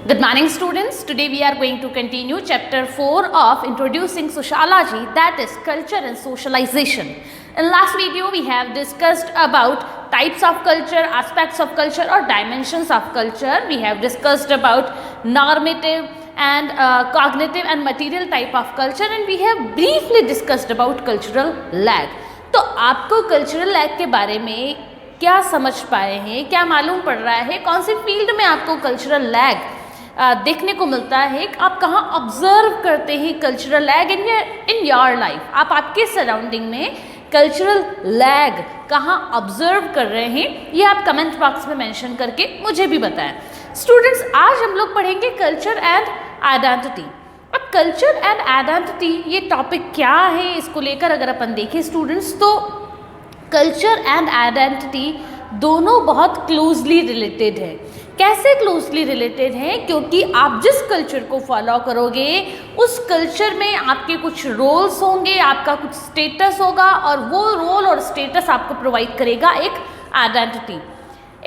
Good morning students. Today we are going to continue chapter 4 of introducing sociology, that is culture and socialization. In last video we have discussed about types of culture, aspects of culture or dimensions of culture. We have discussed about normative and cognitive and material type of culture, and we have briefly discussed about cultural lag. तो आपको cultural lag के बारे में क्या समझ पाए हैं, क्या मालूम पड़ रहा है, कौन सी फील्ड में आपको कल्चरल लैग देखने को मिलता है, आप कहाँ ऑब्जर्व करते हैं cultural lag in your life, आप आपके सराउंडिंग में कल्चरल लैग कहाँ ऑब्जर्व कर रहे हैं, ये आप कमेंट बॉक्स में मेंशन करके मुझे भी बताएं। स्टूडेंट्स, आज हम लोग पढ़ेंगे कल्चर एंड आइडेंटिटी। अब कल्चर एंड आइडेंटिटी ये टॉपिक क्या है, इसको लेकर अगर अपन देखें स्टूडेंट्स, तो कल्चर एंड आइडेंटिटी दोनों बहुत क्लोजली रिलेटेड है। कैसे क्लोजली रिलेटेड हैं? क्योंकि आप जिस कल्चर को फॉलो करोगे उस कल्चर में आपके कुछ रोल्स होंगे, आपका कुछ स्टेटस होगा, और वो रोल और स्टेटस आपको प्रोवाइड करेगा एक identity.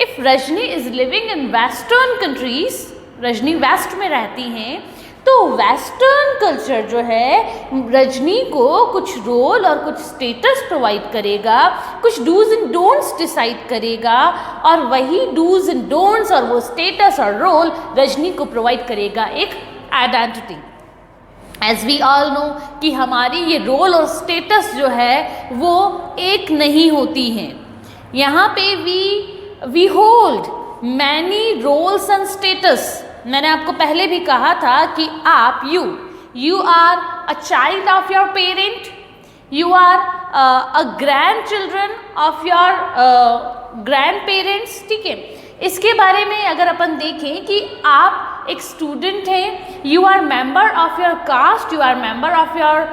If Rajni is living in western countries, Rajni west में रहती हैं, तो वेस्टर्न कल्चर जो है रजनी को कुछ रोल और कुछ स्टेटस प्रोवाइड करेगा, कुछ डूज एंड डोंट्स डिसाइड करेगा, और वही डूज एंड डोंट्स और वो स्टेटस और रोल रजनी को प्रोवाइड करेगा एक identity. As we all know कि हमारी ये रोल और स्टेटस जो है वो एक नहीं होती हैं। यहाँ पे we hold many roles and status. मैंने आपको पहले भी कहा था कि आप you are a child of your parent, you are a grandchildren of your grandparents. ठीक है, इसके बारे में अगर अपन देखें कि आप एक स्टूडेंट हैं, you are member of your caste, you are member of your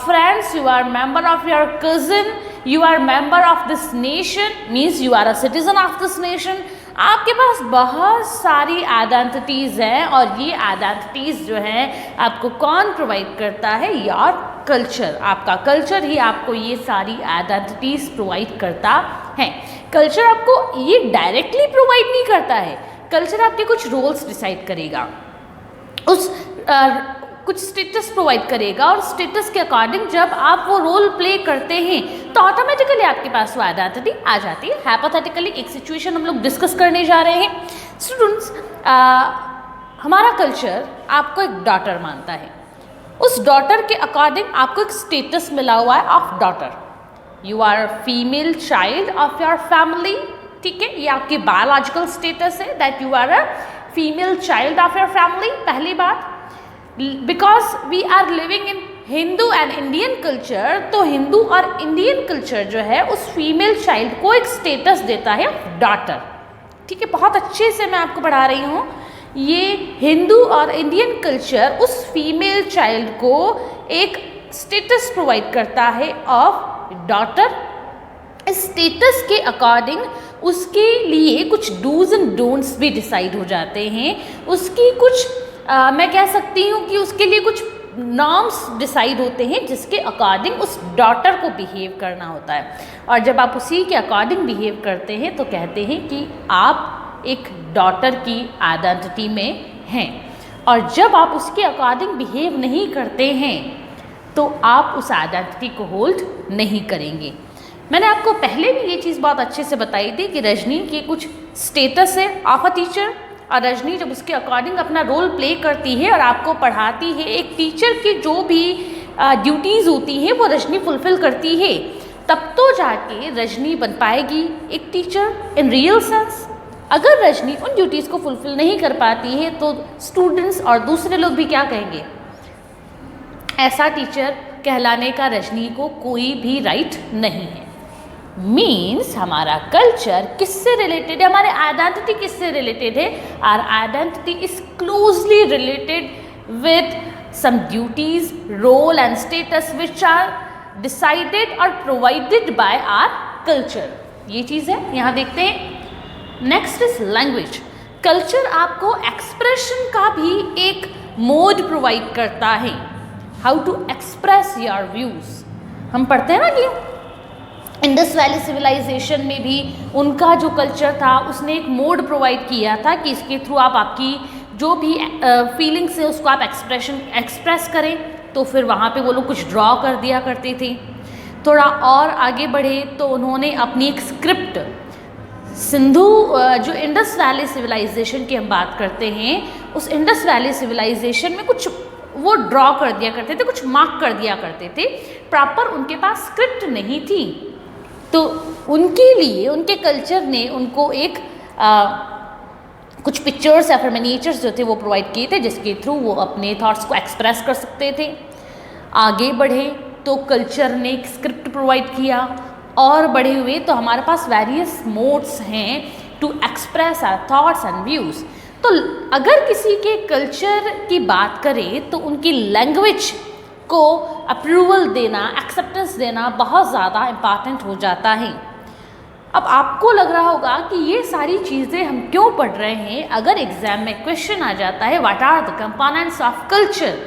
friends, you are member of your cousin, you are member of this nation, means you are a citizen of this nation. आपके पास बहुत सारी identities हैं, और ये identities जो हैं आपको कौन प्रोवाइड करता है? Your culture. आपका कल्चर ही आपको ये सारी आइडेंटिटीज़ प्रोवाइड करता है। कल्चर आपको ये डायरेक्टली प्रोवाइड नहीं करता है, कल्चर आपके कुछ रोल्स डिसाइड करेगा, कुछ स्टेटस प्रोवाइड करेगा, और स्टेटस के अकॉर्डिंग जब आप वो रोल प्ले करते हैं तो ऑटोमेटिकली आपके पास वो आइडेंटिटी आ जाती है। हाइपोथेटिकली एक सिचुएशन हम लोग डिस्कस करने जा रहे हैं। स्टूडेंट्स, हमारा कल्चर आपको एक डॉटर मानता है, उस डॉटर के अकॉर्डिंग आपको एक स्टेटस मिला हुआ है of daughter. You are female child of your family, ठीक है, ये आपकी बायोलॉजिकल स्टेटस है, that you are a female child of your family. पहली बात, because we are living in Hindu and Indian culture, तो हिंदू और इंडियन कल्चर जो है उस फीमेल चाइल्ड को एक स्टेटस देता है डॉटर। ठीक है, बहुत अच्छे से मैं आपको पढ़ा रही हूँ। ये हिंदू और इंडियन कल्चर उस फीमेल चाइल्ड को एक स्टेटस प्रोवाइड करता है ऑफ डॉटर। इस स्टेटस के अकॉर्डिंग उसके लिए कुछ डूज एंड डोंट्स भी डिसाइड हो जाते हैं, उसकी कुछ मैं कह सकती हूँ कि उसके लिए कुछ नॉर्म्स डिसाइड होते हैं जिसके अकॉर्डिंग उस डॉटर को बिहेव करना होता है। और जब आप उसी के अकॉर्डिंग बिहेव करते हैं तो कहते हैं कि आप एक डॉटर की आइडेंटिटी में हैं, और जब आप उसके अकॉर्डिंग बिहेव नहीं करते हैं तो आप उस आइडेंटिटी को होल्ड नहीं करेंगे। मैंने आपको पहले भी ये चीज़ बहुत अच्छे से बताई थी कि रजनी के कुछ स्टेटस है ऑफ अ टीचर, और रजनी जब उसके अकॉर्डिंग अपना रोल प्ले करती है और आपको पढ़ाती है, एक टीचर की जो भी ड्यूटीज़ होती हैं वो रजनी फुलफ़िल करती है, तब तो जाके रजनी बन पाएगी एक टीचर इन रियल सेंस। अगर रजनी उन ड्यूटीज़ को फुलफ़िल नहीं कर पाती है तो स्टूडेंट्स और दूसरे लोग भी क्या कहेंगे? ऐसा टीचर कहलाने का रजनी को कोई भी राइट नहीं है। मीन्स हमारा कल्चर किससे रिलेटेड है, हमारे आइडेंटिटी किससे रिलेटेड है? Our identity is closely related with some duties, role and status which are decided और प्रोवाइडेड बाय आवर कल्चर। ये चीज़ है, यहाँ देखते हैं। Next is language. कल्चर आपको एक्सप्रेशन का भी एक मोड प्रोवाइड करता है, how to express your views. हम पढ़ते हैं ना कि इंडस वैली सिविलाइजेशन में भी उनका जो कल्चर था उसने एक मोड प्रोवाइड किया था कि इसके थ्रू आप आपकी जो भी फीलिंग्स है उसको आप एक्सप्रेस करें, तो फिर वहाँ पे वो लोग कुछ ड्रॉ कर दिया करते थे। थोड़ा और आगे बढ़े तो उन्होंने अपनी एक स्क्रिप्ट, सिंधु जो इंडस वैली सिविलाइजेशन की हम बात करते हैं, उस इंडस वैली सिविलाइजेशन में कुछ वो ड्रॉ कर दिया करते थे, कुछ मार्क कर दिया करते थे। प्रॉपर उनके पास स्क्रिप्ट नहीं थी, तो उनके लिए उनके कल्चर ने उनको एक कुछ पिक्चर्स या फिर मिनिएचर्स जो थे वो प्रोवाइड किए थे, जिसके थ्रू वो अपने थॉट्स को एक्सप्रेस कर सकते थे। आगे बढ़े तो कल्चर ने एक स्क्रिप्ट प्रोवाइड किया, और बढ़े हुए तो हमारे पास वेरियस मोड्स हैं to express our thoughts and views. तो अगर किसी के कल्चर की बात करें तो उनकी लैंग्वेज को अप्रूवल देना, एक्सेप्टेंस देना बहुत ज़्यादा इम्पॉर्टेंट हो जाता है। अब आपको लग रहा होगा कि ये सारी चीज़ें हम क्यों पढ़ रहे हैं। अगर एग्जाम में क्वेश्चन आ जाता है what are the components of culture,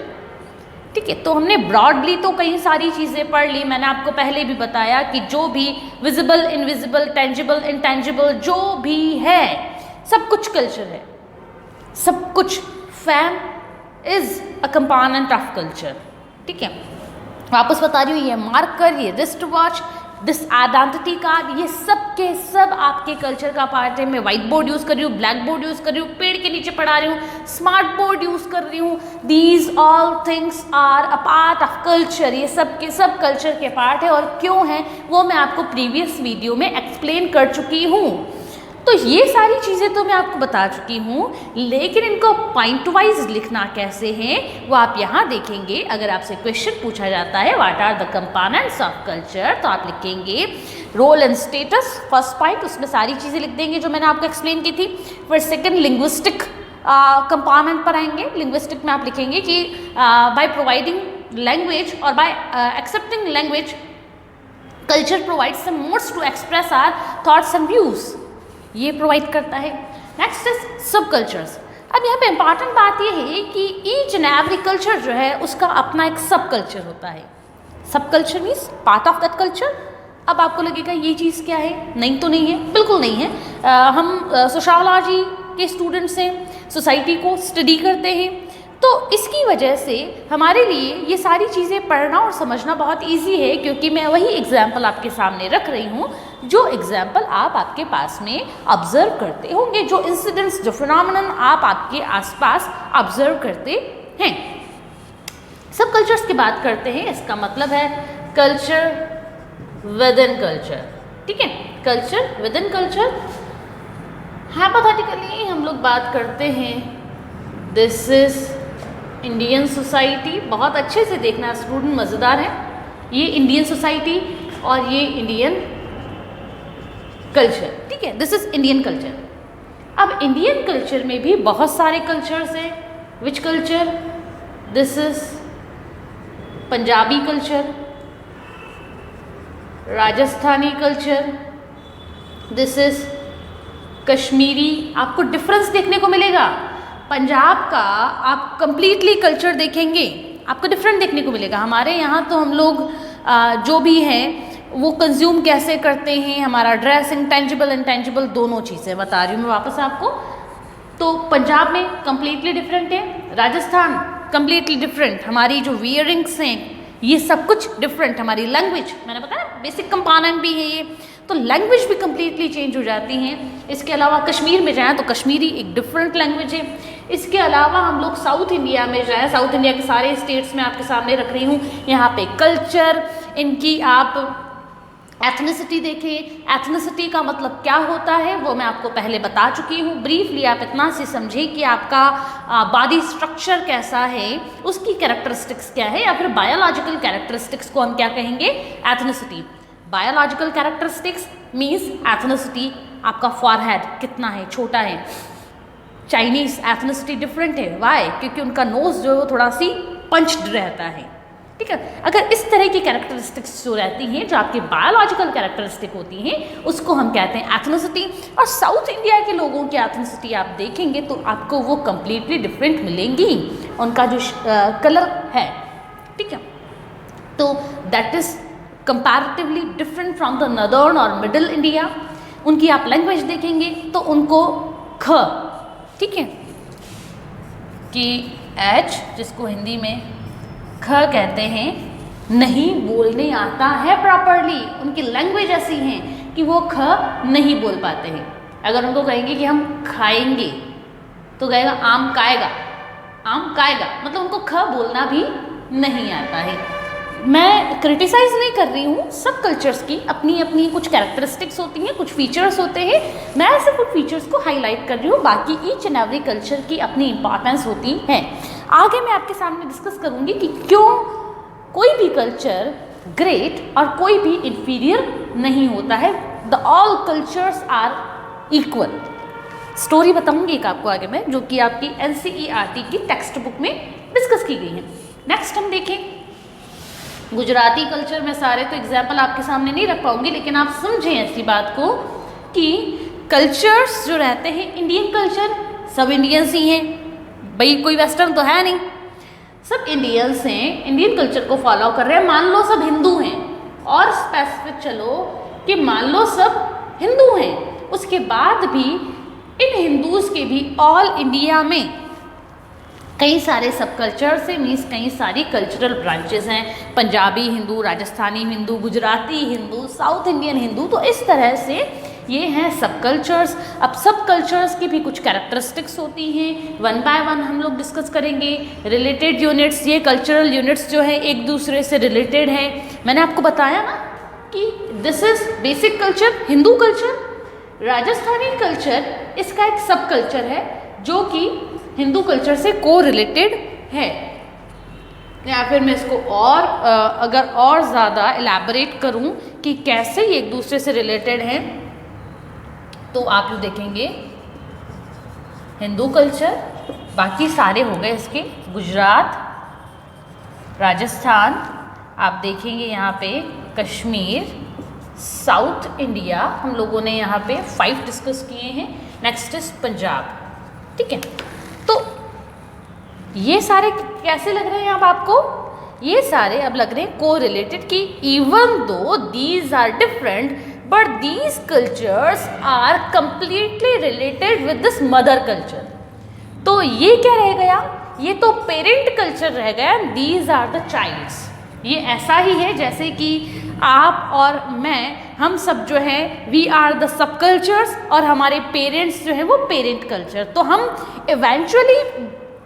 ठीक है, तो हमने ब्रॉडली तो कई सारी चीज़ें पढ़ ली। मैंने आपको पहले भी बताया कि जो भी विजिबल, इनविजिबल, टेंजिबल, इनटेंजिबल जो भी है सब कुछ कल्चर है, सब कुछ। Fam is a component of culture, ठीक है। वापस बता रही हूँ, ये मार्कर, ये wrist watch, this identity card, ये सब के सब आपके कल्चर का पार्ट है। मैं व्हाइट बोर्ड यूज़ कर रही हूँ, ब्लैक बोर्ड यूज़ कर रही हूँ, पेड़ के नीचे पढ़ा रही हूँ, स्मार्ट बोर्ड यूज़ कर रही हूँ, these all things are a part of culture. ये सब के सब कल्चर के पार्ट है, और क्यों है वो मैं आपको प्रीवियस वीडियो में एक्सप्लेन कर चुकी हूँ। तो ये सारी चीज़ें तो मैं आपको बता चुकी हूँ, लेकिन इनको पॉइंट वाइज लिखना कैसे है वो आप यहाँ देखेंगे। अगर आपसे क्वेश्चन पूछा जाता है what are the components of culture, तो आप लिखेंगे role and status, first point, उसमें सारी चीज़ें लिख देंगे जो मैंने आपको एक्सप्लेन की थी। फिर सेकंड लिंग्विस्टिक कंपोनेंट पर आएंगे। लिंग्विस्टिक में आप लिखेंगे कि बाय प्रोवाइडिंग लैंग्वेज और by accepting language culture provides some modes to express our thoughts and views, ये प्रोवाइड करता है। Next is subcultures. अब यहाँ पे इंपॉर्टेंट बात ये है कि ईच एंड एवरी कल्चर जो है उसका अपना एक सब कल्चर होता है। सब culture means part of that culture. अब आपको लगेगा ये चीज़ क्या है, नहीं तो नहीं है, बिल्कुल नहीं है। हम सोशियोलॉजी के स्टूडेंट्स हैं, सोसाइटी को स्टडी करते हैं, तो इसकी वजह से हमारे लिए ये सारी चीज़ें पढ़ना और समझना बहुत इजी है, क्योंकि मैं वही एग्जाम्पल आपके सामने रख रही हूँ जो एग्जाम्पल आप आपके पास में ऑब्जर्व करते होंगे, जो इंसिडेंट्स, जो फिनोमेनन आप आपके आसपास ऑब्जर्व करते हैं। सब कल्चर्स की बात करते हैं, इसका मतलब है कल्चर विद इन कल्चर, ठीक है, culture with in culture. Hypothetically हम लोग बात करते हैं दिस इज इंडियन सोसाइटी। बहुत अच्छे से देखना स्टूडेंट, मज़ेदार है। ये इंडियन सोसाइटी और ये इंडियन कल्चर, ठीक है, दिस इज इंडियन कल्चर। अब इंडियन कल्चर में भी बहुत सारे कल्चर्स हैं। Which culture? This is Punjabi culture, Rajasthani culture, this is Kashmiri. आपको डिफरेंस देखने को मिलेगा। पंजाब का आप कंप्लीटली कल्चर देखेंगे, आपको डिफरेंट देखने को मिलेगा। हमारे यहाँ तो हम लोग जो भी हैं वो कंज्यूम कैसे करते हैं, हमारा ड्रेसिंग, टेंजिबल इंटेंजिबल दोनों चीज़ें बता रही हूँ मैं वापस आपको। तो पंजाब में कंप्लीटली डिफरेंट है, राजस्थान कंप्लीटली डिफरेंट, हमारी जो वियरिंग्स हैं ये सब कुछ डिफरेंट, हमारी लैंग्वेज, मैंने बताया बेसिक कंपोनेंट भी है ये, तो लैंग्वेज भी कंप्लीटली चेंज हो जाती हैं। इसके अलावा कश्मीर में जाएँ तो कश्मीरी एक डिफरेंट लैंग्वेज है। इसके अलावा हम लोग साउथ इंडिया में जाएँ, साउथ इंडिया के सारे स्टेट्स में आपके सामने रख रही हूँ, यहाँ पे कल्चर, इनकी आप एथनिसिटी देखें। एथनिसिटी का मतलब क्या होता है वो मैं आपको पहले बता चुकी हूँ। ब्रीफली आप इतना सी समझें कि आपका बॉडी स्ट्रक्चर कैसा है, उसकी कैरेक्टरिस्टिक्स क्या है, या फिर बायोलॉजिकल कैरेक्टरिस्टिक्स को हम क्या कहेंगे, ethnicity. Biological characteristics means ethnicity, आपका फॉरहेड कितना है, छोटा है। चाइनीज़ एथनिसिटी डिफरेंट है, वाई? क्योंकि उनका नोज़ जो है वो थोड़ा सी पंच्ड रहता है, ठीक है। अगर इस तरह की कैरेक्टरिस्टिक्स जो रहती हैं, जो आपकी बायोलॉजिकल कैरेक्टरिस्टिक होती हैं, उसको हम कहते हैं एथनिसिटी। और साउथ इंडिया के लोगों की एथनिसिटी आप देखेंगे तो आपको वो कम्प्लीटली डिफरेंट मिलेंगी, उनका जो कलर है, ठीक है। तो that is comparatively different from the northern और मिडल इंडिया। उनकी आप लैंग्वेज देखेंगे तो उनको ख, ठीक है, कि एच, जिसको हिंदी में ख कहते हैं, नहीं बोलने आता है प्रॉपरली। उनकी लैंग्वेज ऐसी है कि वो ख नहीं बोल पाते हैं। अगर उनको कहेंगे कि हम खाएंगे तो कहेगा आम खाएगा, आम खाएगा, मतलब उनको ख बोलना भी नहीं आता है। मैं क्रिटिसाइज नहीं कर रही हूँ, सब कल्चर्स की अपनी अपनी कुछ कैरेक्टरिस्टिक्स होती हैं, कुछ फीचर्स होते हैं। मैं ऐसे कुछ फीचर्स को हाईलाइट कर रही हूँ, बाकी ईच एंड एवरी कल्चर की अपनी इंपॉर्टेंस होती है। आगे मैं आपके सामने डिस्कस करूँगी कि क्यों कोई भी कल्चर ग्रेट और कोई भी इंफीरियर नहीं होता है। The all cultures are equal. Story बताऊंगी एक आपको आगे में, जो कि आपकी NCERT की टेक्स्ट बुक में डिस्कस की गई है। नेक्स्ट हम देखें गुजराती कल्चर में। सारे तो एग्जाम्पल आपके सामने नहीं रख पाऊंगी, लेकिन आप समझें ऐसी बात को कि कल्चर्स जो रहते हैं, इंडियन कल्चर सब इंडियंस ही हैं भाई, कोई वेस्टर्न तो है नहीं, सब इंडियंस हैं, इंडियन कल्चर को फॉलो कर रहे हैं। मान लो सब हिंदू हैं, और स्पेसिफिक चलो कि मान लो सब हिंदू हैं, उसके बाद भी इन हिंदूज़ के भी ऑल इंडिया में कई सारे सब कल्चर्स हैं, मीन्स कई सारी कल्चरल ब्रांचेस हैं। पंजाबी हिंदू, राजस्थानी हिंदू, गुजराती हिंदू, साउथ इंडियन हिंदू, तो इस तरह से ये हैं सब कल्चर्स। अब सब कल्चर्स की भी कुछ कैरेक्टरिस्टिक्स होती हैं, वन बाय वन हम लोग डिस्कस करेंगे। रिलेटेड यूनिट्स, ये कल्चरल यूनिट्स जो है एक दूसरे से रिलेटेड हैं। मैंने आपको बताया ना कि this is basic culture, Hindu culture. Rajasthani culture इसका एक सब कल्चर है जो कि हिंदू कल्चर से को रिलेटेड है। या फिर मैं इसको और अगर और ज़्यादा एलैबोरेट करूं कि कैसे ये एक दूसरे से रिलेटेड हैं, तो आप लोग देखेंगे हिंदू कल्चर, बाकी सारे हो गए इसके, गुजरात, राजस्थान, आप देखेंगे यहाँ पे कश्मीर, साउथ इंडिया, हम लोगों ने यहाँ पे 5 डिस्कस किए हैं। नेक्स्ट इज पंजाब, ठीक है। तो ये सारे कैसे लग रहे हैं अब आपको? ये सारे अब लग रहे हैं को रिलेटेड, कि even though these are different but these cultures are completely related with this mother culture. तो ये क्या रह गया? ये तो पेरेंट कल्चर रह गया, दीज आर द चाइल्ड्स। ये ऐसा ही है जैसे कि आप और मैं, हम सब जो है we are the subcultures, और हमारे पेरेंट्स जो है वो पेरेंट कल्चर। तो हम eventually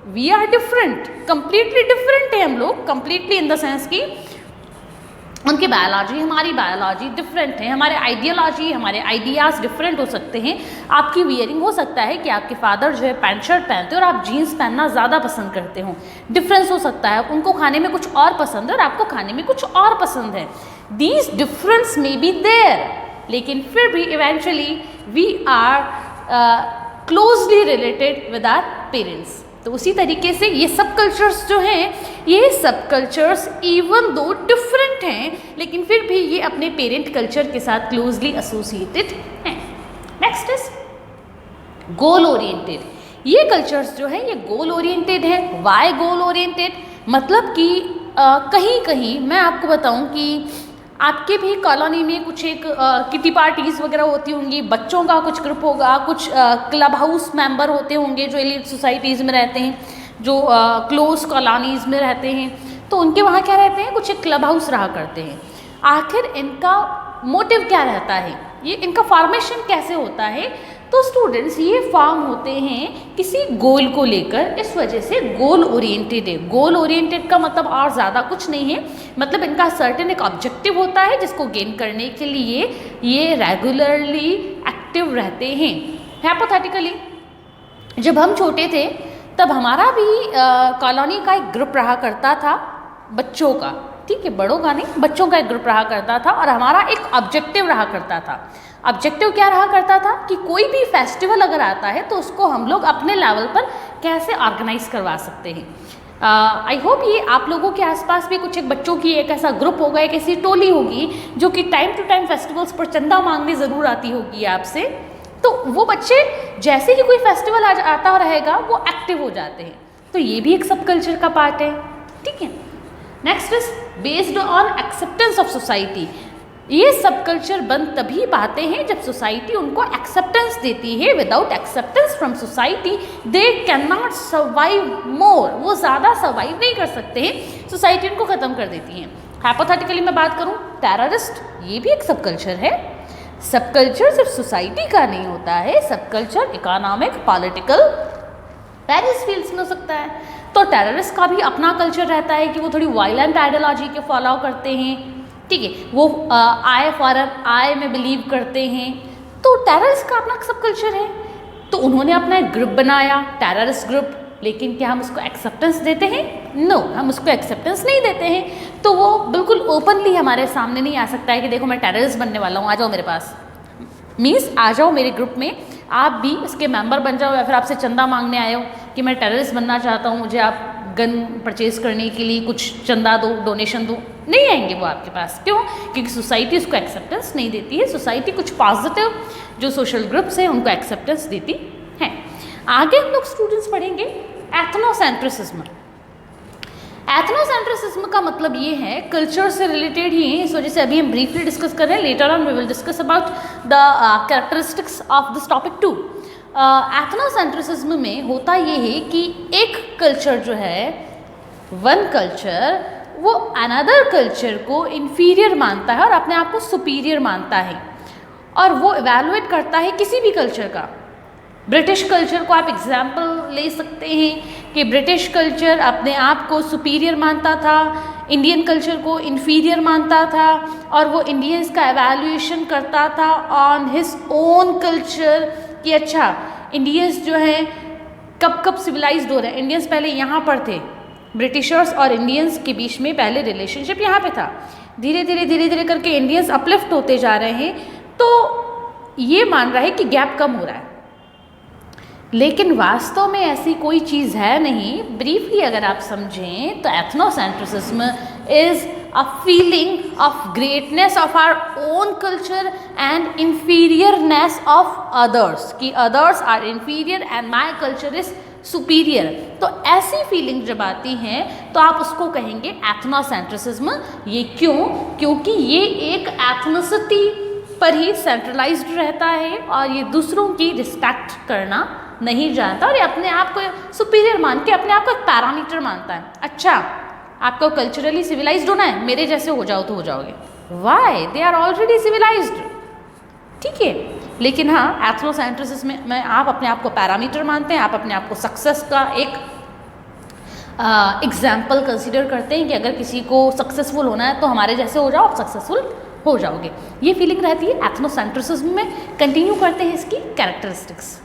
we are different, completely different है हम लोग, कंप्लीटली इन द सेंस कि उनकी बायोलॉजी, हमारी बायोलॉजी डिफरेंट है, हमारे आइडियोलॉजी, हमारे आइडियाज़ डिफरेंट हो सकते हैं। आपकी वियरिंग हो सकता है कि आपके फादर जो है पैंट शर्ट पहनते हो और आप जीन्स पहनना ज़्यादा पसंद करते हो, डिफरेंस हो सकता है। उनको खाने में कुछ और पसंद है और आपको खाने में कुछ और पसंद है। These difference may be there, लेकिन फिर भी eventually we are closely related with our parents. तो उसी तरीके से ये सब कल्चर्स जो हैं, ये सब कल्चर्स इवन दो डिफरेंट हैं, लेकिन फिर भी ये अपने पेरेंट कल्चर के साथ क्लोजली एसोसिएटेड हैं। Next is goal oriented. ये कल्चर्स जो है ये गोल ओरिएंटेड है। Why goal oriented? मतलब कि कहीं कहीं मैं आपको बताऊं कि आपके भी कॉलोनी में कुछ एक किटी पार्टीज़ वगैरह होती होंगी, बच्चों का कुछ ग्रुप होगा, कुछ क्लब हाउस मेंबर होते होंगे जो एलिट सोसाइटीज़ में रहते हैं, जो क्लोज कॉलोनीज़ में रहते हैं, तो उनके वहाँ क्या रहते हैं, कुछ एक क्लब हाउस रहा करते हैं। आखिर इनका मोटिव क्या रहता है, ये इनका फॉर्मेशन कैसे होता है? तो स्टूडेंट्स ये फॉर्म होते हैं किसी गोल को लेकर, इस वजह से गोल ओरिएंटेड है। गोल ओरिएंटेड का मतलब और ज़्यादा कुछ नहीं है, मतलब इनका सर्टेन एक ऑब्जेक्टिव होता है जिसको गेन करने के लिए ये रेगुलरली एक्टिव रहते हैं। हाइपोथेटिकली जब हम छोटे थे तब हमारा भी कॉलोनी का एक ग्रुप रहा करता था बच्चों का, ठीक है, बड़ों का नहीं, बच्चों का एक ग्रुप रहा करता था, और हमारा एक ऑब्जेक्टिव रहा करता था। ऑब्जेक्टिव क्या रहा करता था कि कोई भी फेस्टिवल अगर आता है तो उसको हम लोग अपने लेवल पर कैसे ऑर्गेनाइज करवा सकते हैं। आई होप ये आप लोगों के आसपास भी कुछ एक बच्चों की एक ऐसा ग्रुप होगा, एक ऐसी टोली होगी जो कि टाइम टू टाइम फेस्टिवल्स पर चंदा मांगने ज़रूर आती होगी आपसे। तो वो बच्चे जैसे ही कोई फेस्टिवल आता रहेगा वो एक्टिव हो जाते हैं। तो ये भी एक सब कल्चर का पार्ट है, ठीक है। Next is based on acceptance of society. ये सब कल्चर बन तभी पाते हैं जब सोसाइटी उनको एक्सेप्टेंस देती है। Without acceptance from society they can not survive more, वो ज़्यादा सर्वाइव नहीं कर सकते हैं, सोसाइटी उनको ख़त्म कर देती है। हाइपोथेटिकली मैं बात करूँ, टेररिस्ट ये भी एक सब कल्चर है। सब कल्चर सिर्फ सोसाइटी का नहीं होता है, सब culture economic, political, various fields में हो सकता है। तो टेररिस्ट का भी अपना कल्चर रहता है कि वो थोड़ी वायलेंट आइडियोलॉजी के फॉलो करते हैं, ठीक है, वो आई फॉर एन आई में बिलीव करते हैं। तो टेररिस्ट का अपना सब कल्चर है, तो उन्होंने अपना एक ग्रुप बनाया, टेररिस्ट ग्रुप, लेकिन क्या हम उसको एक्सेप्टेंस देते हैं? नो, हम उसको एक्सेप्टेंस नहीं देते हैं। तो वो बिल्कुल ओपनली हमारे सामने नहीं आ सकता है कि देखो मैं टेररिस्ट बनने वाला हूँ, आ जाओ मेरे पास, मीन्स आ जाओ मेरे ग्रुप में, आप भी इसके मेंबर बन जाओ, या फिर आपसे चंदा मांगने आए हो कि मैं टेररिस्ट बनना चाहता हूँ, मुझे आप गन परचेज करने के लिए कुछ चंदा दो, डोनेशन दो, नहीं आएंगे वो आपके पास। क्यों? क्योंकि सोसाइटी उसको एक्सेप्टेंस नहीं देती है। सोसाइटी कुछ पॉजिटिव जो सोशल ग्रुप्स हैं उनको एक्सेप्टेंस देती है। आगे हम लोग स्टूडेंट्स पढ़ेंगे एथनोसेंट्रिसिज्म। एथनोसेंट्रिसिज्म का मतलब ये है कल्चर से रिलेटेड ही है, इस वजह से अभी हम ब्रीफली डिस्कस कर रहे हैं, later on we will discuss about the characteristics of this topic too. Ethnocentrism में होता ये है कि एक कल्चर जो है, वन कल्चर, वो अनदर कल्चर को इन्फीरियर मानता है और अपने आप को सुपीरियर मानता है, और वो इवैल्यूएट करता है किसी भी कल्चर का। ब्रिटिश कल्चर को आप एग्जाम्पल ले सकते हैं कि ब्रिटिश कल्चर अपने आप को सुपीरियर मानता था, इंडियन कल्चर को इन्फीरियर मानता था, और वो इंडियंस का एवैल्यूएशन करता था ऑन हिज ओन कल्चर कि अच्छा इंडियंस जो हैं कब कब सिविलाइज्ड हो रहे हैं। इंडियंस पहले यहाँ पर थे, ब्रिटिशर्स और इंडियंस के बीच में पहले रिलेशनशिप यहाँ पे था, धीरे धीरे करके इंडियंस अपलिफ्ट होते जा रहे हैं, तो ये मान रहा है कि गैप कम हो रहा है, लेकिन वास्तव में ऐसी कोई चीज़ है नहीं। ब्रीफली अगर आप समझें तो ethnocentrism is a feeling of greatness of our own culture and inferiorness of others, कि others are inferior and my culture is superior. तो ऐसी फीलिंग जब आती हैं तो आप उसको कहेंगे एथनोसेंट्रिसिज्म। ये क्यों? क्योंकि ये एक एथनिसिटी पर ही सेंट्रलाइज्ड रहता है और ये दूसरों की रिस्पेक्ट करना नहीं जानता, और ये अपने आप को सुपीरियर मान के अपने आप को एक पैरामीटर मानता है। अच्छा आपको कल्चरली सिविलाइज्ड होना है, मेरे जैसे हो जाओ तो हो जाओगे। Why? They are already civilised, ठीक है। लेकिन हाँ, एथनोसेंट्रिसिज्म में आप अपने आप को पैरामीटर मानते हैं, आप अपने आप को सक्सेस का एक एग्जाम्पल कंसिडर करते हैं कि अगर किसी को सक्सेसफुल होना है तो हमारे जैसे हो जाओ, आप सक्सेसफुल हो जाओगे। ये फीलिंग रहती है एथनोसेंट्रिसिज्म में। कंटिन्यू करते हैं इसकी characteristics.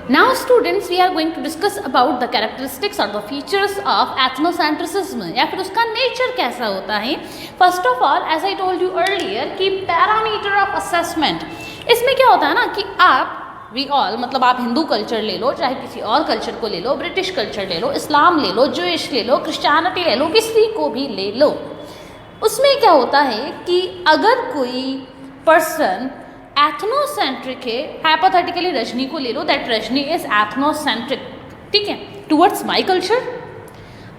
Now students, we are going to discuss about the characteristics or the features of ethnocentrism, या फिर उसका नेचर कैसा होता है। First of all, as I told you earlier कि पैरामीटर ऑफ असेसमेंट, इसमें क्या होता है ना कि आप वी ऑल, मतलब आप हिंदू कल्चर ले लो, चाहे किसी और कल्चर को ले लो, ब्रिटिश कल्चर ले लो, इस्लाम ले लो, ज्यूइश ले लो, क्रिश्चियनिटी ले लो, किसी को भी ले लो, उसमें क्या होता है कि अगर कोई पर्सन एथनोसेंट्रिक है, हाइपोथेटिकली रजनी को ले लो, दैट रजनी इज एथनोसेंट्रिक, ठीक है, टुवर्ड्स माय कल्चर।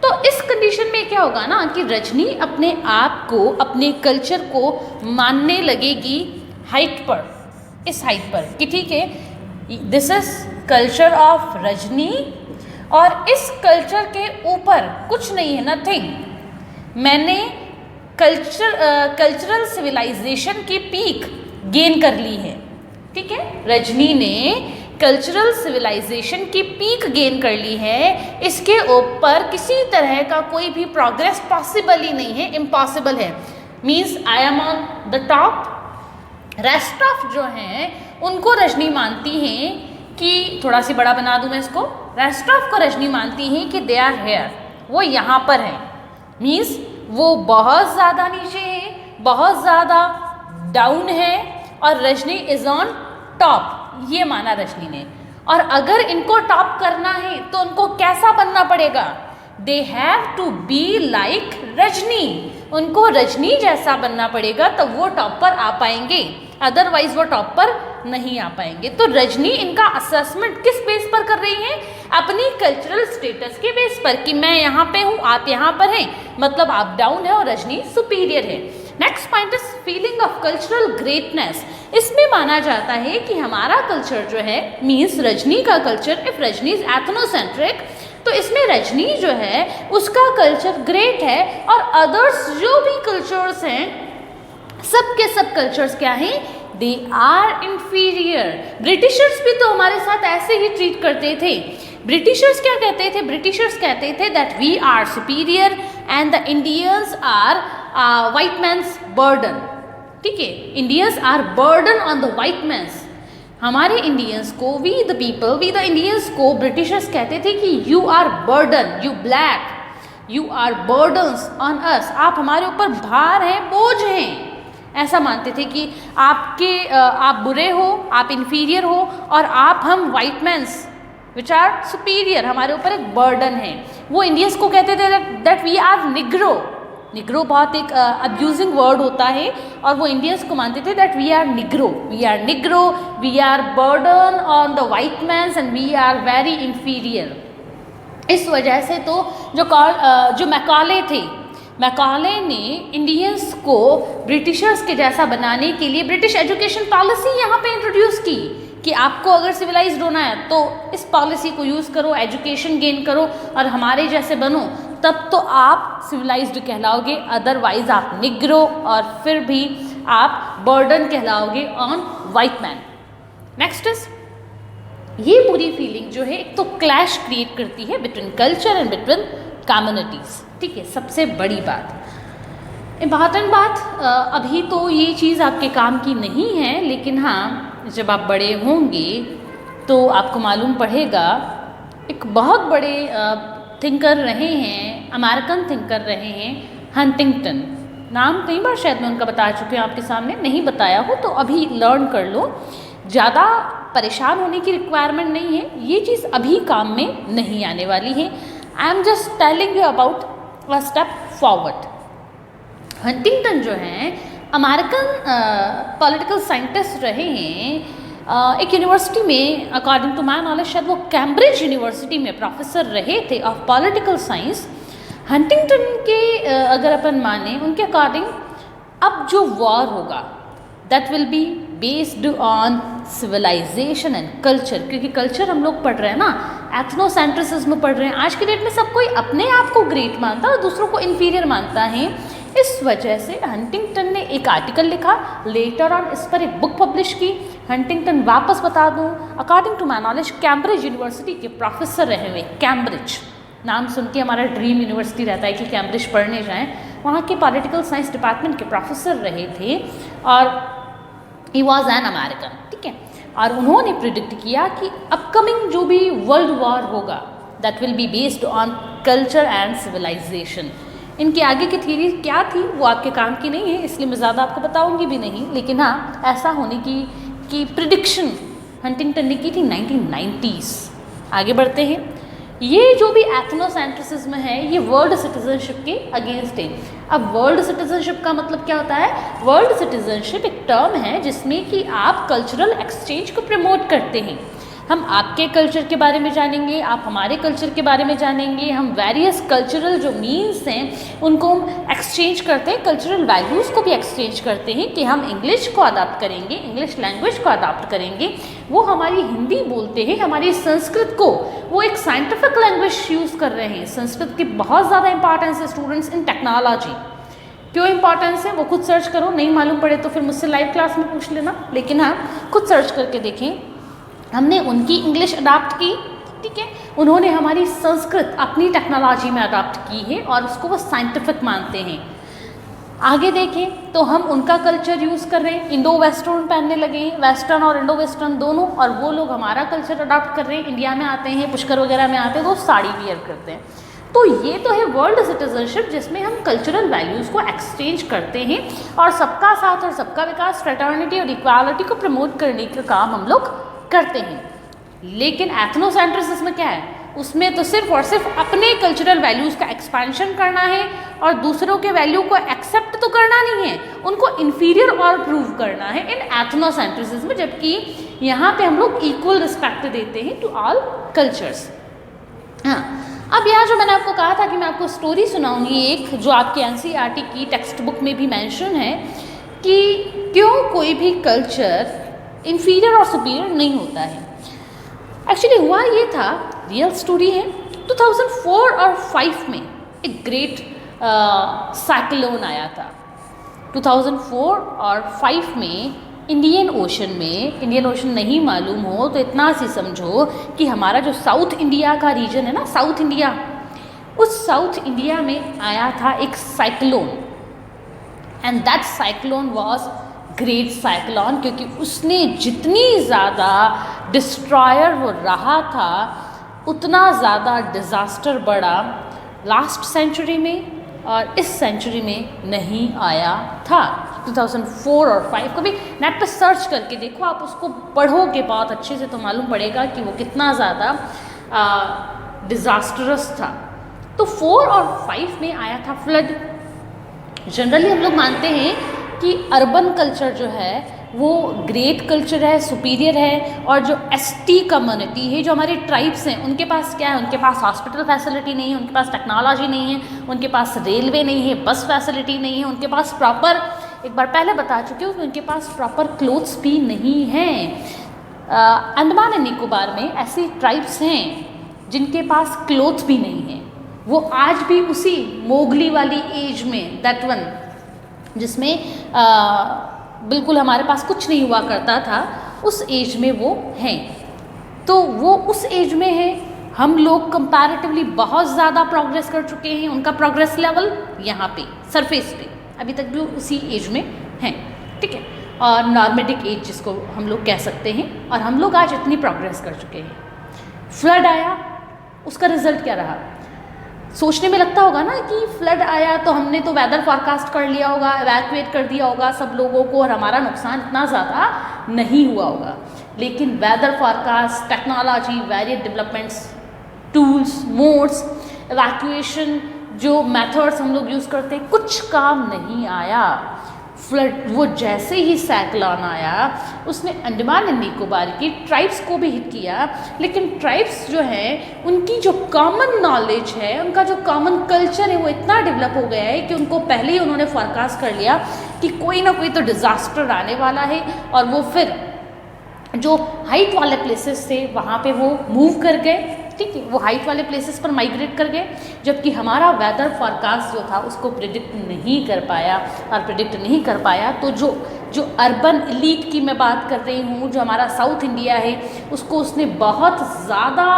तो इस कंडीशन में क्या होगा ना कि रजनी अपने आप को, अपने कल्चर को मानने लगेगी हाइट पर, इस हाइट पर कि ठीक है, this is culture of Rajni, और इस कल्चर के ऊपर कुछ नहीं है, नथिंग। मैंने कल्चरल सिविलाइजेशन की पीक गेन कर ली है, ठीक है। रजनी ने कल्चरल सिविलाइजेशन की पीक गेन कर ली है, इसके ऊपर किसी तरह का कोई भी प्रोग्रेस पॉसिबल ही नहीं है, इम्पॉसिबल है। Means I am on the top. Rest of जो हैं उनको रजनी मानती हैं कि, थोड़ा सी बड़ा बना दूं मैं इसको, रेस्ट ऑफ को रजनी मानती हैं कि दे आर हेयर, वो यहाँ पर हैं। मीन्स वो बहुत ज़्यादा नीचे है, बहुत ज़्यादा डाउन है, और रजनी इज ऑन टॉप, ये माना रजनी ने। और अगर इनको टॉप करना है तो उनको कैसा बनना पड़ेगा? They have to be like Rajni, उनको रजनी जैसा बनना पड़ेगा तब वो टॉप पर आ पाएंगे, अदरवाइज वो टॉप पर नहीं आ पाएंगे। तो रजनी इनका असेसमेंट किस बेस पर कर रही है? अपनी कल्चरल स्टेटस के बेस पर, कि मैं यहाँ पे हूँ, आप यहाँ पर हैं, मतलब आप डाउन है और रजनी सुपीरियर है। Next point is feeling of cultural greatness. इसमें माना जाता है कि हमारा कल्चर जो है, मीन्स रजनी का culture, if Rajni is ethnocentric, तो इसमें रजनी जो है उसका कल्चर ग्रेट है, और अदर्स जो भी कल्चर्स हैं, सब के सब कल्चर्स क्या हैं, दे आर इंफीरियर। ब्रिटिशर्स भी तो हमारे साथ ऐसे ही ट्रीट करते थे। ब्रिटिशर्स क्या कहते थे, ब्रिटिशर्स कहते थे that we are superior and the Indians are white man's burden. ठीक है, Indians are burden on the white man's. हमारे इंडियंस को, we the people, we the Indians को ब्रिटिशर्स कहते थे कि you are burden, you black, you are burdens on us, आप हमारे ऊपर भार हैं, बोझ हैं। ऐसा मानते थे कि आप बुरे हो, आप इन्फीरियर हो, और आप हम white man's which are superior, हमारे ऊपर एक बर्डन है। वो इंडियंस को कहते थे that we are Negro. Negro बहुत एक अब्यूजिंग वर्ड होता है, और वो इंडियंस को मानते थे that we are Negro, we are Negro, we are burden on the white man's and we are very inferior. इस वजह से तो जो मैकॉले थे, मैकॉले ने इंडियंस को ब्रिटिशर्स के जैसा बनाने के लिए ब्रिटिश एजुकेशन पॉलिसी यहाँ पे इंट्रोड्यूस की कि आपको अगर सिविलाइज्ड होना है तो इस पॉलिसी को यूज़ करो, एजुकेशन गेन करो और हमारे जैसे बनो, तब तो आप सिविलाइज्ड कहलाओगे, अदरवाइज आप निग्रो और फिर भी आप बर्डन कहलाओगे on white man. Next is, ये पूरी फीलिंग जो है एक तो क्लैश क्रिएट करती है between culture and between communities. ठीक है, सबसे बड़ी बात, इम्पॉर्टेंट बात, अभी तो ये चीज़ आपके काम की नहीं है, लेकिन हाँ जब आप बड़े होंगे तो आपको मालूम पड़ेगा, एक बहुत बड़े थिंकर रहे हैं, अमेरिकन थिंकर रहे हैं हंटिंगटन। नाम कई बार शायद मैं उनका बता चुकी हूँ आपके सामने, नहीं बताया हो तो अभी लर्न कर लो। ज़्यादा परेशान होने की रिक्वायरमेंट नहीं है, ये चीज़ अभी काम में नहीं आने वाली है। I am just telling you about a step forward. Huntington जो हैं अमेरिकन पॉलिटिकल साइंटिस्ट रहे हैं। एक यूनिवर्सिटी में, अकॉर्डिंग टू माई नॉलेज शायद वो कैम्ब्रिज यूनिवर्सिटी में प्रोफेसर रहे थे ऑफ पॉलिटिकल साइंस। हंटिंगटन के अगर अपन माने, उनके अकॉर्डिंग अब जो वॉर होगा that will be based on civilisation and culture, क्योंकि कल्चर हम लोग पढ़ रहे हैं ना, एथनोसेंट्रिसिज्म पढ़ रहे हैं। आज के डेट में सब कोई अपने आप को ग्रेट मानता है और दूसरों को इन्फीरियर मानता है। इस वजह से हंटिंगटन ने एक आर्टिकल लिखा, लेटर ऑन इस पर एक बुक पब्लिश की। हंटिंगटन, वापस बता दूं, according to my knowledge Cambridge university के प्रोफेसर रहे हुए। कैम्ब्रिज नाम सुन के हमारा ड्रीम यूनिवर्सिटी रहता है कि कैम्ब्रिज पढ़ने जाएं। वहाँ के पॉलिटिकल साइंस डिपार्टमेंट के प्रोफेसर रहे थे और ही वॉज एन अमेरिकन। ठीक है, और उन्होंने प्रिडिक्ट किया कि अपकमिंग जो भी वर्ल्ड वॉर होगा that will be based on culture and civilisation. इनकी आगे की थ्योरी क्या थी वो आपके काम की नहीं है, इसलिए मैं ज़्यादा आपको बताऊंगी भी नहीं, लेकिन हाँ ऐसा होने की प्रिडिक्शन हंटिंगटन ने की थी 1990s। आगे बढ़ते हैं। ये जो भी एथनोसेंट्रिसिज्म है ये वर्ल्ड सिटीजनशिप के अगेंस्ट है। अब वर्ल्ड सिटीजनशिप का मतलब क्या होता है? वर्ल्ड सिटीजनशिप एक टर्म है जिसमें कि आप कल्चरल एक्सचेंज को प्रमोट करते हैं। हम आपके कल्चर के बारे में जानेंगे, आप हमारे कल्चर के बारे में जानेंगे। हम वेरियस कल्चरल जो मीन्स हैं उनको हम एक्सचेंज करते हैं, कल्चरल वैल्यूज़ को भी एक्सचेंज करते हैं कि हम इंग्लिश को अडॉप्ट करेंगे, इंग्लिश लैंग्वेज को अडॉप्ट करेंगे। वो हमारी हिंदी बोलते हैं, हमारी संस्कृत को वो एक साइंटिफिक लैंग्वेज यूज़ कर रहे हैं। संस्कृत की बहुत ज़्यादा इंपॉर्टेंस है स्टूडेंट्स इन टेक्नोलॉजी। क्यों इंपॉर्टेंस है वो खुद सर्च करो, नहीं मालूम पड़े तो फिर मुझसे लाइव क्लास में पूछ लेना, लेकिन हाँ खुद सर्च करके देखें। हमने उनकी इंग्लिश अडॉप्ट की, ठीक है, उन्होंने हमारी संस्कृत अपनी टेक्नोलॉजी में अडॉप्ट की है और उसको वो साइंटिफिक मानते हैं। आगे देखें तो हम उनका कल्चर यूज़ कर रहे हैं, इंडो वेस्टर्न पहनने लगे हैं, वेस्टर्न और इंडो वेस्टर्न दोनों, और वो लोग हमारा कल्चर अडॉप्ट कर रहे हैं। इंडिया में आते हैं, पुष्कर वगैरह में आते हैं तो साड़ी वियर करते हैं। तो ये तो है वर्ल्ड सिटीजनशिप जिसमें हम कल्चरल वैल्यूज़ को एक्सचेंज करते हैं और सबका साथ और सबका विकास, फ्रेटर्निटी और इक्वालिटी को प्रमोट करने का काम हम लोग करते हैं। लेकिन एथनोसेंट्रिसिज्म में क्या है? उसमें तो सिर्फ और सिर्फ अपने कल्चरल वैल्यूज़ का एक्सपेंशन करना है और दूसरों के वैल्यू को एक्सेप्ट तो करना नहीं है, उनको इन्फीरियर और प्रूव करना है इन एथनोसेंट्रिसिज्म। जबकि यहाँ पे हम लोग इक्वल रिस्पेक्ट देते हैं टू ऑल कल्चर्स। हाँ, अब यहाँ जो मैंने आपको कहा था कि मैं आपको स्टोरी सुनाऊंगी एक, जो आपके एनसीईआरटी की टेक्स्ट बुक में भी मेंशन है, कि क्यों कोई भी कल्चर इन्फीरियर और सुपीरियर नहीं होता है। एक्चुअली हुआ ये था, रियल स्टोरी है, 2004 और 5 में एक ग्रेट साइक्लोन आया था। 2004 और 5 में इंडियन ओशन नहीं मालूम हो तो इतना सी समझो कि हमारा जो साउथ इंडिया का रीजन है ना, साउथ इंडिया, उस साउथ इंडिया में आया था एक cyclone, and that cyclone was great cyclone, क्योंकि उसने जितनी ज़्यादा डिस्ट्रॉयर वो रहा था उतना ज़्यादा डिज़ास्टर बढ़ा लास्ट सेंचुरी में और इस सेंचुरी में नहीं आया था। 2004 और 5 को भी नेट पर सर्च करके देखो, आप उसको पढ़ोगे बहुत अच्छे से तो मालूम पड़ेगा कि वो कितना ज़्यादा डिज़ास्टरस था। तो 4 और 5 में आया था फ्लड। जनरली हम लोग मानते हैं कि अर्बन कल्चर जो है वो ग्रेट कल्चर है, सुपीरियर है, और जो एसटी कम्युनिटी है, जो हमारे ट्राइब्स हैं, उनके पास क्या है, उनके पास हॉस्पिटल फैसिलिटी नहीं है, उनके पास टेक्नोलॉजी नहीं है, उनके पास रेलवे नहीं है, बस फैसिलिटी नहीं है, उनके पास प्रॉपर, एक बार पहले बता चुकी हूँ कि उनके पास प्रॉपर क्लोथ्स भी नहीं हैं। अंडमान एंड निकोबार में ऐसी ट्राइब्स हैं जिनके पास क्लोथ भी नहीं है। वो आज भी उसी मोगली वाली एज में, दैट वन जिसमें बिल्कुल हमारे पास कुछ नहीं हुआ करता था, उस एज में वो हैं। तो वो उस एज में है, हम लोग कंपैरेटिवली बहुत ज़्यादा प्रोग्रेस कर चुके हैं। उनका प्रोग्रेस लेवल यहाँ पे सरफेस पे अभी तक भी उसी एज में हैं, ठीक है, और नॉर्मेटिक एज जिसको हम लोग कह सकते हैं, और हम लोग आज इतनी प्रोग्रेस कर चुके हैं। फ्लड आया, उसका रिजल्ट क्या रहा? सोचने में लगता होगा ना कि फ्लड आया तो हमने तो वेदर फॉरकास्ट कर लिया होगा, एवैक्यूएट कर दिया होगा सब लोगों को, और हमारा नुकसान इतना ज़्यादा नहीं हुआ होगा। लेकिन weather forecast, technology, various developments, tools, modes, evacuation, जो मेथड्स हम लोग यूज़ करते हैं, कुछ काम नहीं आया। फ्लड, वो जैसे ही साइक्लोन आया उसने अंडमान एंड निकोबार की ट्राइब्स को भी हिट किया, लेकिन ट्राइब्स जो हैं उनकी जो कॉमन नॉलेज है, उनका जो कॉमन कल्चर है, वो इतना डेवलप हो गया है कि उनको पहले ही उन्होंने फोरकास्ट कर लिया कि कोई ना कोई तो डिज़ास्टर आने वाला है, और वो फिर जो हाइट वाले प्लेसेस थे वहाँ पे वो मूव कर गए, ठीक है, वो हाइट वाले प्लेसेस पर माइग्रेट कर गए, जबकि हमारा वेदर फॉरकास्ट जो था उसको प्रिडिक्ट नहीं कर पाया, और प्रिडिक्ट नहीं कर पाया तो जो अर्बन एलीट की मैं बात कर रही हूँ, जो हमारा साउथ इंडिया है, उसको उसने बहुत ज़्यादा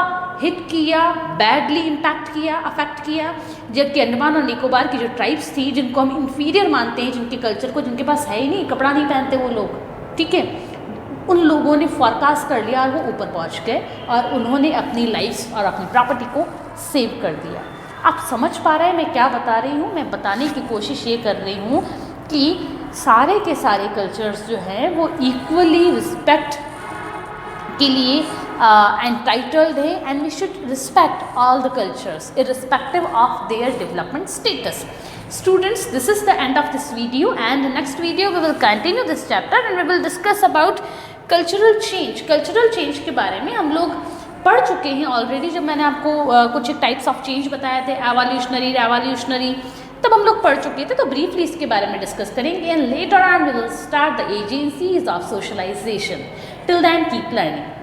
हिट किया, बैडली इम्पैक्ट किया, अफेक्ट किया। जबकि अंडमान और निकोबार की जो ट्राइब्स थी, जिनको हम इन्फीरियर मानते हैं, जिनके कल्चर को, जिनके पास है ही नहीं, कपड़ा नहीं पहनते वो लोग, ठीक है, उन लोगों ने फोरकास्ट कर लिया और वो ऊपर पहुंच गए, और उन्होंने अपनी लाइफ्स और अपनी प्रॉपर्टी को सेव कर दिया। आप समझ पा रहे हैं मैं क्या बता रही हूँ? मैं बताने की कोशिश ये कर रही हूँ कि सारे के सारे कल्चर्स जो हैं वो इक्वली रिस्पेक्ट के लिए एंटाइटल्ड है, and we should respect all the cultures irrespective of their development status. Students, this is the end of this video, and in next video we will continue this chapter and we will discuss about cultural change. Cultural change के बारे में हम लोग पढ़ चुके हैं already, जब मैंने आपको कुछ टाइप्स ऑफ चेंज बताए थे, एवोल्यूशनरी, रेवोल्यूशनरी, तब हम लोग पढ़ चुके थे। तो ब्रीफली इसके बारे में डिस्कस करेंगे, and later on we will start the agencies of socialisation. Till then keep learning.